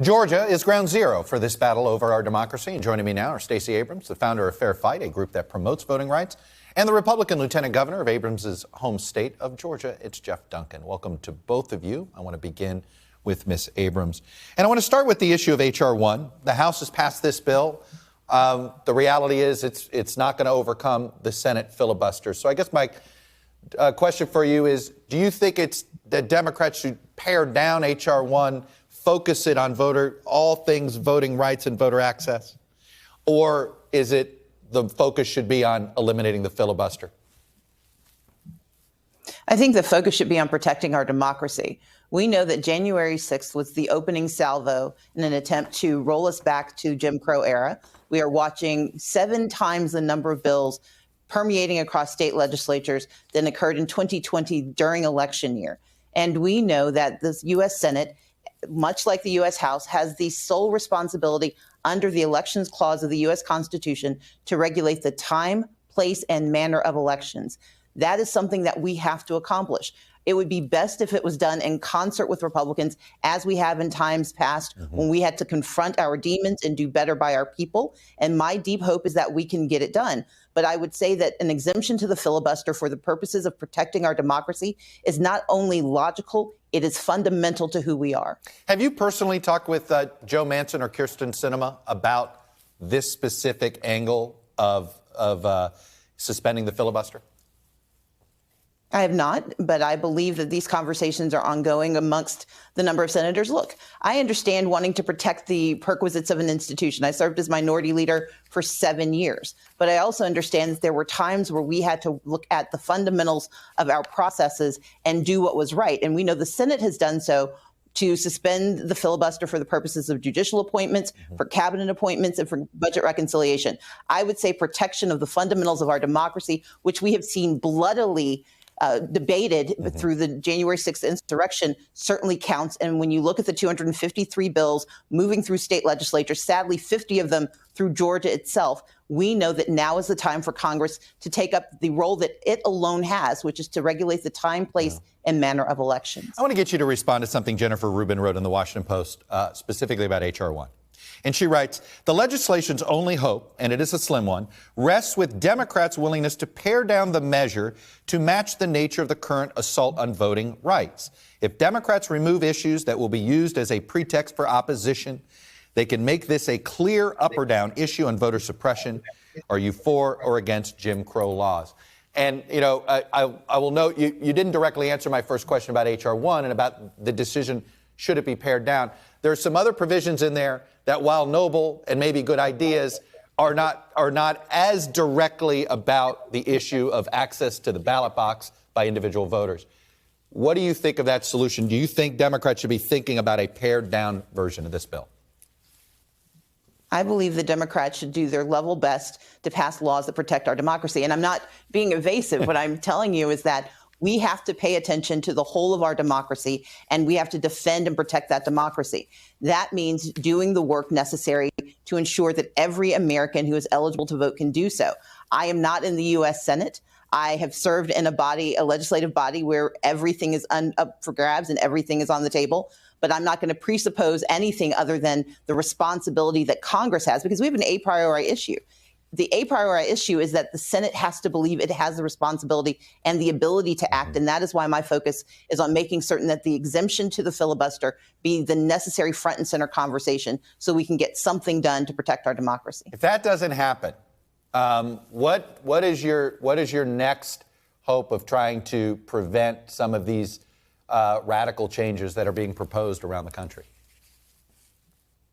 Georgia is ground zero for this battle over our democracy. And joining me now are Stacey Abrams, the founder of Fair Fight, a group that promotes voting rights, and the Republican Lieutenant Governor of Abrams' home state of Georgia. It's Jeff Duncan. Welcome to both of you. I want to begin with Ms. Abrams. And I want to start with the issue of H.R. 1. The House has passed this bill. The reality is it's not going to overcome the Senate filibuster. So I guess my question for you is, do you think it's that Democrats should pare down H.R. 1, focus it on all things voting rights and voter access? Or is it the focus should be on eliminating the filibuster? I think the focus should be on protecting our democracy. We know that January 6th was the opening salvo in an attempt to roll us back to Jim Crow era. We are watching 7 times the number of bills permeating across state legislatures than occurred in 2020 during election year. And we know that the U.S. Senate, much like the U.S. House, has the sole responsibility under the Elections Clause of the U.S. Constitution to regulate the time, place, and manner of elections. That is something that we have to accomplish. It would be best if it was done in concert with Republicans, as we have in times past when we had to confront our demons and do better by our people. And my deep hope is that we can get it done. But I would say that an exemption to the filibuster for the purposes of protecting our democracy is not only logical, it is fundamental to who we are. Have you personally talked with Joe Manchin or Kyrsten Sinema about this specific angle of suspending the filibuster? I have not, but I believe that these conversations are ongoing amongst the number of senators. Look, I understand wanting to protect the perquisites of an institution. I served as minority leader for 7 years, but I also understand that there were times where we had to look at the fundamentals of our processes and do what was right. And we know the Senate has done so to suspend the filibuster for the purposes of judicial appointments, for cabinet appointments, and for budget reconciliation. I would say protection of the fundamentals of our democracy, which we have seen bloodily debated through the January 6th insurrection, certainly counts. And when you look at the 253 bills moving through state legislatures, sadly 50 of them through Georgia itself, we know that now is the time for Congress to take up the role that it alone has, which is to regulate the time, place, and manner of elections. I want to get you to respond to something Jennifer Rubin wrote in the Washington Post, specifically about H.R. 1. And she writes, the legislation's only hope, and it is a slim one, rests with Democrats' willingness to pare down the measure to match the nature of the current assault on voting rights. If Democrats remove issues that will be used as a pretext for opposition, they can make this a clear up or down issue on voter suppression. Are you for or against Jim Crow laws? And, you know, I will note you didn't directly answer my first question about H.R. 1 and about the decision, should it be pared down? There are some other provisions in there that, while noble and maybe good ideas, are not as directly about the issue of access to the ballot box by individual voters. What do you think of that solution? Do you think Democrats should be thinking about a pared down version of this bill? I believe the Democrats should do their level best to pass laws that protect our democracy. And I'm not being evasive. What I'm telling you is that we have to pay attention to the whole of our democracy, and we have to defend and protect that democracy. That means doing the work necessary to ensure that every American who is eligible to vote can do so. I am not in the U.S. Senate. I have served in a legislative body where everything is up for grabs and everything is on the table. But I'm not going to presuppose anything other than the responsibility that Congress has, because we have an a priori issue. The a priori issue is that the Senate has to believe it has the responsibility and the ability to act. And that is why my focus is on making certain that the exemption to the filibuster be the necessary front and center conversation so we can get something done to protect our democracy. If that doesn't happen, what is your next hope of trying to prevent some of these radical changes that are being proposed around the country?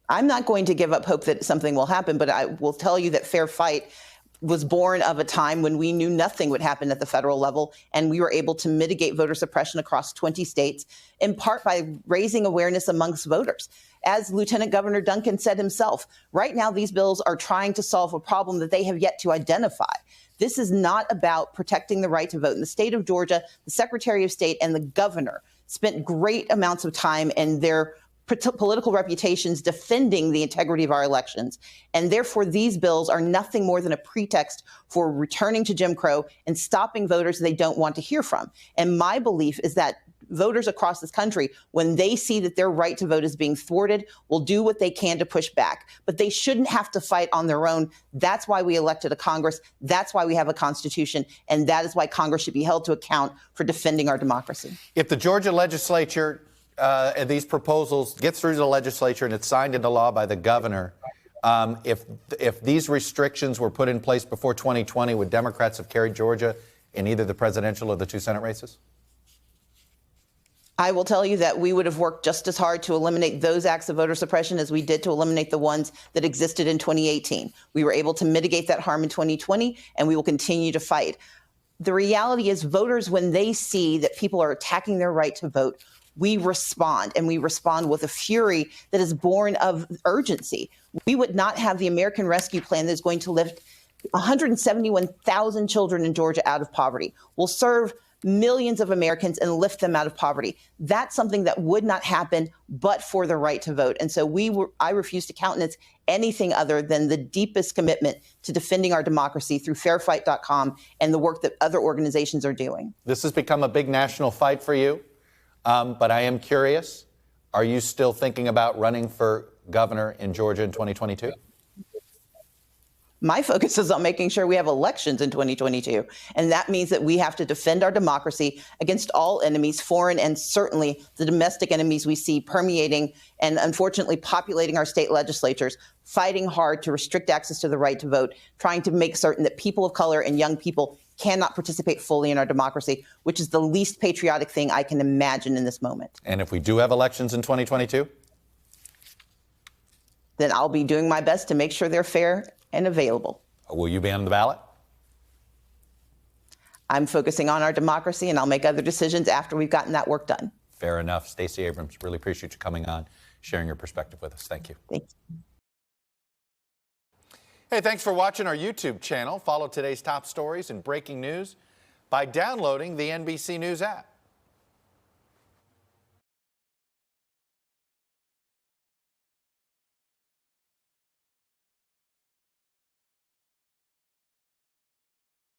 I'm not going to give up hope that something will happen, but I will tell you that Fair Fight was born of a time when we knew nothing would happen at the federal level, and we were able to mitigate voter suppression across 20 states, in part by raising awareness amongst voters. As Lieutenant Governor Duncan said himself, right now these bills are trying to solve a problem that they have yet to identify. This is not about protecting the right to vote. In the state of Georgia, the Secretary of State and the governor spent great amounts of time in their political reputations defending the integrity of our elections. And therefore, these bills are nothing more than a pretext for returning to Jim Crow and stopping voters they don't want to hear from. And my belief is that voters across this country, when they see that their right to vote is being thwarted, will do what they can to push back. But they shouldn't have to fight on their own. That's why we elected a Congress. That's why we have a Constitution. And that is why Congress should be held to account for defending our democracy. If the Georgia legislature and these proposals get through the legislature and it's signed into law by the governor, if these restrictions were put in place before 2020, would Democrats have carried Georgia in either the presidential or the 2 Senate races? I will tell you that we would have worked just as hard to eliminate those acts of voter suppression as we did to eliminate the ones that existed in 2018. We were able to mitigate that harm in 2020, and we will continue to fight. The reality is voters, when they see that people are attacking their right to vote, we respond, and we respond with a fury that is born of urgency. We would not have the American Rescue Plan that is going to lift 171,000 children in Georgia out of poverty, will serve millions of Americans and lift them out of poverty. That's something that would not happen but for the right to vote. And so I refuse to countenance anything other than the deepest commitment to defending our democracy through fairfight.com and the work that other organizations are doing. This has become a big national fight for you. But I am curious, are you still thinking about running for governor in Georgia in 2022? My focus is on making sure we have elections in 2022. And that means that we have to defend our democracy against all enemies, foreign and certainly the domestic enemies we see permeating and unfortunately populating our state legislatures, fighting hard to restrict access to the right to vote, trying to make certain that people of color and young people cannot participate fully in our democracy, which is the least patriotic thing I can imagine in this moment. And if we do have elections in 2022? Then I'll be doing my best to make sure they're fair and available. Will you be on the ballot? I'm focusing on our democracy, and I'll make other decisions after we've gotten that work done. Fair enough. Stacey Abrams, really appreciate you coming on, sharing your perspective with us. Thank you. Thank you. Hey, thanks for watching our YouTube channel. Follow today's top stories and breaking news by downloading the NBC News app.